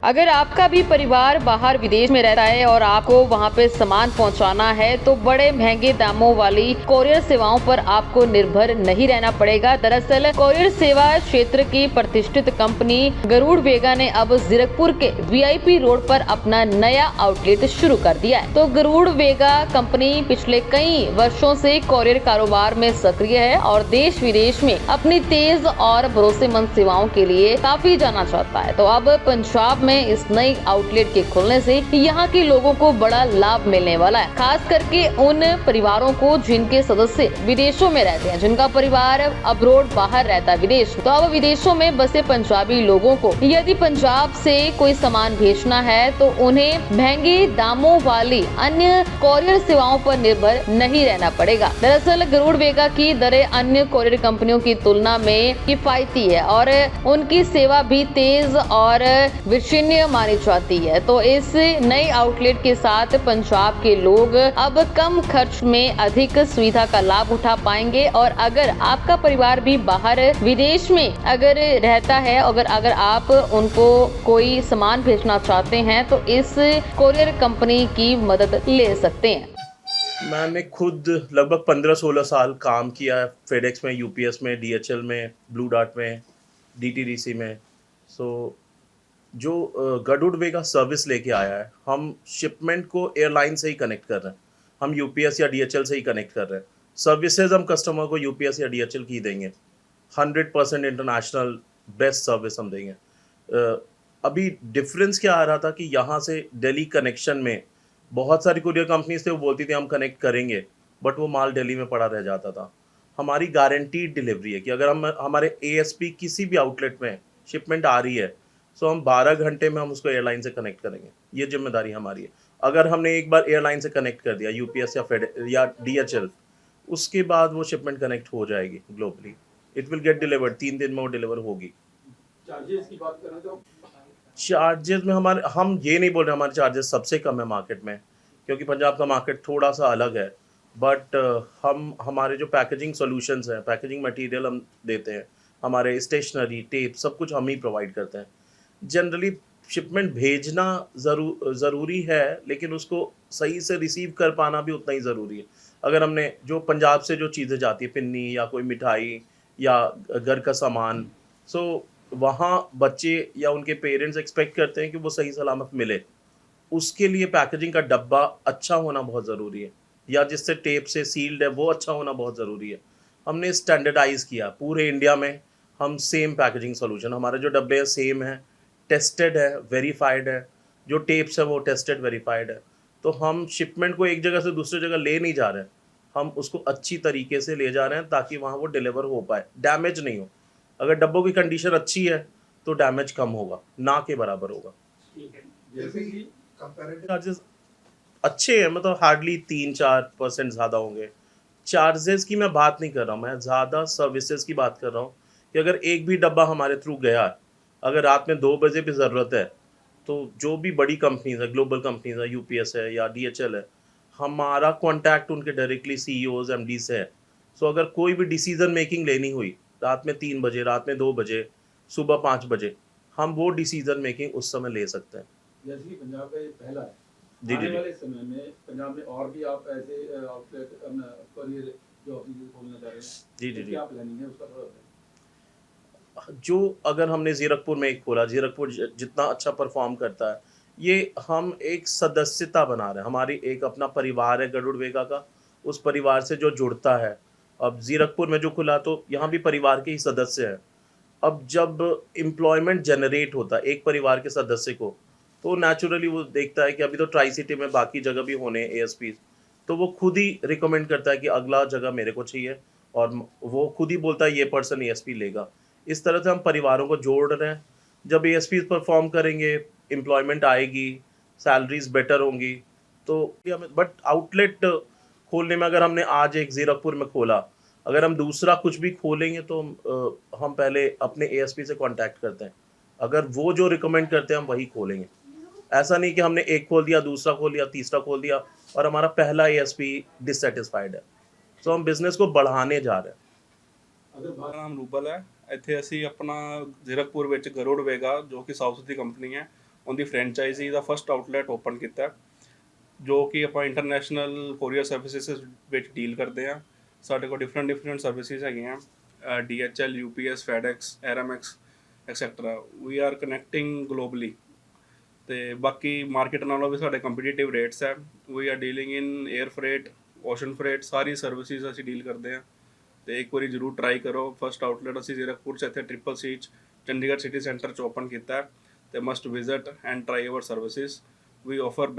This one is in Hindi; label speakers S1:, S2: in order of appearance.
S1: अगर आपका भी परिवार बाहर विदेश में रहता है और आपको वहां पे सामान पहुंचाना है तो बड़े महंगे दामों वाली कोरियर सेवाओं पर आपको निर्भर नहीं रहना पड़ेगा। दरअसल कोरियर सेवा क्षेत्र की प्रतिष्ठित कंपनी गरुड़ वेगा ने अब जीरकपुर के वीआईपी रोड पर अपना नया आउटलेट शुरू कर दिया है। तो गरुड़ वेगा कंपनी पिछले कई वर्षों से कोरियर कारोबार में सक्रिय है और देश विदेश में अपनी तेज और भरोसेमंद सेवाओं के लिए काफी जाना जाता है। तो अब पंजाब में इस नई आउटलेट के खुलने से यहाँ के लोगों को बड़ा लाभ मिलने वाला है, खास करके उन परिवारों को जिनके सदस्य विदेशों में रहते हैं, जिनका परिवार अब्रोड बाहर रहता है विदेश। तो अब विदेशों में बसे पंजाबी लोगों को यदि पंजाब से कोई सामान भेजना है तो उन्हें महंगे दामों वाली अन्य कोरियर सेवाओं पर निर्भर नहीं रहना पड़ेगा। दरअसल गरुड़ वेगा की दरें अन्य कोरियर कंपनियों की तुलना में किफायती है और उनकी सेवा भी तेज और विश्वसनीय मानी जाती है। तो इस नए आउटलेट के साथ पंजाब के लोग अब कम खर्च में अधिक सुविधा का लाभ उठा पाएंगे। और अगर आपका परिवार भी बाहर विदेश में अगर रहता है, अगर आप उनको कोई सामान भेजना चाहते हैं तो इस कोरियर कंपनी की मदद ले सकते हैं।
S2: मैंने खुद लगभग 15-16 साल काम किया है फेडेक्स में, यूपीएस में, डीएचएल में, ब्लू डार्ट में, डीटीडीसी में। सो जो गरुड़ वेगा सर्विस लेके आया है, हम शिपमेंट को एयरलाइन से ही कनेक्ट कर रहे हैं। हम यूपीएस या डीएचएल से ही कनेक्ट कर रहे हैं। सर्विसेज हम कस्टमर को यूपीएस या डीएचएल की देंगे। 100% इंटरनेशनल बेस्ट सर्विस हम देंगे। अभी डिफरेंस क्या आ रहा था कि यहाँ से दिल्ली कनेक्शन में बहुत सारी कुरियर कंपनीज थे, वो बोलती थी हम कनेक्ट करेंगे, बट वो माल दिल्ली में पड़ा रह जाता था। हमारी गारंटीड डिलीवरी है कि अगर हम हमारे एएसपी किसी भी आउटलेट में शिपमेंट आ रही है तो हम 12 घंटे में हम उसको एयरलाइन से कनेक्ट करेंगे। ये जिम्मेदारी हमारी है। अगर हमने एक बार एयरलाइन से कनेक्ट कर दिया, यूपीएस या डीएचएल, उसके बाद वो शिपमेंट कनेक्ट हो जाएगी globally. It will get delivered, 3 दिन में वो डिलीवर होगी।
S3: चार्जेस की बात करें तो
S2: चार्जेस में हम ये नहीं बोल रहे हमारे चार्जेस सबसे कम है मार्केट में, क्योंकि पंजाब का मार्केट थोड़ा सा अलग है। बट हम हमारे जो पैकेजिंग सॉल्यूशंस हैं, पैकेजिंग मटेरियल हम देते हैं, हमारे स्टेशनरी, टेप, सब कुछ हम ही प्रोवाइड करते हैं। जनरली शिपमेंट भेजना ज़रूरी है, लेकिन उसको सही से रिसीव कर पाना भी उतना ही ज़रूरी है। अगर हमने जो पंजाब से जो चीज़ें जाती है, पिन्नी या कोई मिठाई या घर का सामान, सो वहाँ बच्चे या उनके पेरेंट्स एक्सपेक्ट करते हैं कि वो सही सलामत मिले। उसके लिए पैकेजिंग का डब्बा अच्छा होना बहुत ज़रूरी है, या जिससे टेप से सील्ड है वो अच्छा होना बहुत ज़रूरी है। हमने स्टैंडर्डाइज़ किया पूरे इंडिया में। हम सेम पैकेजिंग सॉल्यूशन, हमारे जो डब्बे हैं सेम है, टेस्टेड है, वेरीफाइड है। जो टेप्स है वो टेस्टेड वेरीफाइड है। तो हम शिपमेंट को एक जगह से दूसरी जगह ले नहीं जा रहे हैं, हम उसको अच्छी तरीके से ले जा रहे हैं ताकि वहाँ वो डिलीवर हो पाए, डैमेज नहीं हो। अगर डब्बों की कंडीशन अच्छी है तो डैमेज कम होगा, ना के बराबर होगा।
S3: ठीक है, जैसे कि
S2: चार्जेस अच्छे हैं, मतलब हार्डली 3-4% ज़्यादा होंगे। चार्जेस की मैं बात नहीं कर रहा हूँ, मैं ज़्यादा सर्विसेज की बात कर रहा हूँ कि अगर एक भी डब्बा हमारे थ्रू गया है, अगर रात में 2 बजे भी ज़रूरत है, तो जो भी बड़ी कंपनीज है, ग्लोबल कंपनीज है, यूपीएस है या डीएचएल है, हमारा कॉन्टैक्ट उनके डायरेक्टली सीईओज एमडी से है। सो अगर कोई भी डिसीजन मेकिंग लेनी हुई रात में 3 बजे, रात में 2 बजे, सुबह 5 बजे, हम वो डिसीजन मेकिंग उस समय ले सकते हैं।
S3: जैसे कि पंजाब का ये पहला है,
S2: जी
S3: आने
S2: जी
S3: वाले समय में पंजाब में और भी आप ऐसे आउटलेट कोरियर जो ऑफिस खोलना चाह रहे हैं,
S2: जी जी
S3: तो
S2: जी
S3: क्या प्लानिंग है उसका थोड़ा बताएं।
S2: जो अगर हमने ज़ीरकपुर में एक खोला, ज़ीरकपुर जितना अच्छा परफॉर्म करता है, ये हम एक सदस्यता बना रहे हैं। हमारी एक अपना परिवार है गरुड़ वेगा का, उस परिवार से जो जुड़ता है। अब ज़ीरकपुर में जो खुला तो यहाँ भी परिवार के ही सदस्य हैं। अब जब एम्प्लॉयमेंट जनरेट होता है एक परिवार के सदस्य को, तो नेचुरली वो देखता है कि अभी तो ट्राई सिटी में बाकी जगह भी होने हैं एएसपी, तो वो खुद ही रिकमेंड करता है कि अगला जगह मेरे को चाहिए, और वो खुद ही बोलता है ये पर्सन एएसपी लेगा। इस तरह से हम परिवारों को जोड़ रहे हैं। जब एएसपी परफॉर्म करेंगे, एम्प्लॉयमेंट आएगी, सैलरीज बेटर होंगी, तो हमें बट आउटलेट खोलने में अगर हमने आज एक ज़ीरकपुर में खोला, अगर हम दूसरा कुछ भी खोलेंगे तो हम पहले अपने एएसपी से कांटेक्ट करते हैं। अगर वो जो रिकमेंड करते हैं हम वही खोलेंगे। ऐसा नहीं कि हमने एक खोल दिया, दूसरा खोल दिया, तीसरा खोल दिया और हमारा पहला एएसपी डिससैटिस्फाइड है। तो हम बिजनेस को बढ़ाने जा रहे हैं।
S3: अगर बात
S4: ਮੇਰਾ ਨਾਮ ਰੂਬਲ ਹੈ। ਇੱਥੇ ਅਸੀਂ ਆਪਣਾ ਜ਼ੀਰਕਪੁਰ ਵਿੱਚ ਗਰੁੜ ਵੇਗਾ ਜੋ ਕਿ ਸਾਊਥ ਦੀ ਕੰਪਨੀ ਹੈ, ਉਹਦੀ ਫਰੈਂਚਾਈਜ਼ੀ ਦਾ ਫਸਟ ਆਊਟਲੈਟ ਓਪਨ ਕੀਤਾ, ਜੋ ਕਿ ਆਪਾਂ ਇੰਟਰਨੈਸ਼ਨਲ ਕੋਰੀਅਰ ਸਰਵਿਸਿਜ਼ ਵਿੱਚ ਡੀਲ ਕਰਦੇ ਹਾਂ। ਸਾਡੇ ਕੋਲ ਡਿਫਰੈਂਟ ਸਰਵਿਸਿਜ਼ ਹੈਗੀਆਂ, DHL, UPS, FedEx, Aramex etcetera. We are connecting globally. ਤੇ ਬਾਕੀ ਮਾਰਕੀਟ ਨਾਲੋਂ ਵੀ ਸਾਡੇ ਕੰਪੀਟੀਟਿਵ ਰੇਟਸ ਹੈ। We are dealing in air freight, ocean freight, ਸਾਰੀ ਸਰਵਿਸਿਜ਼ ਅਸੀਂ ਡੀਲ ਕਰਦੇ ਹਾਂ। ਤੇ ਇੱਕ ਵਾਰੀ ਜ਼ਰੂਰ ਟਰਾਈ ਕਰੋ। ਫਸਟ ਆਊਟਲੈਟ ਅਸੀਂ ਜ਼ੀਰਕਪੁਰ 'ਚ ਇੱਥੇ CCC 'ਚ ਚੰਡੀਗੜ੍ਹ ਸਿਟੀ ਸੈਂਟਰ 'ਚ ਓਪਨ ਕੀਤਾ ਹੈ। ਤੇ must visit and try our services. We offer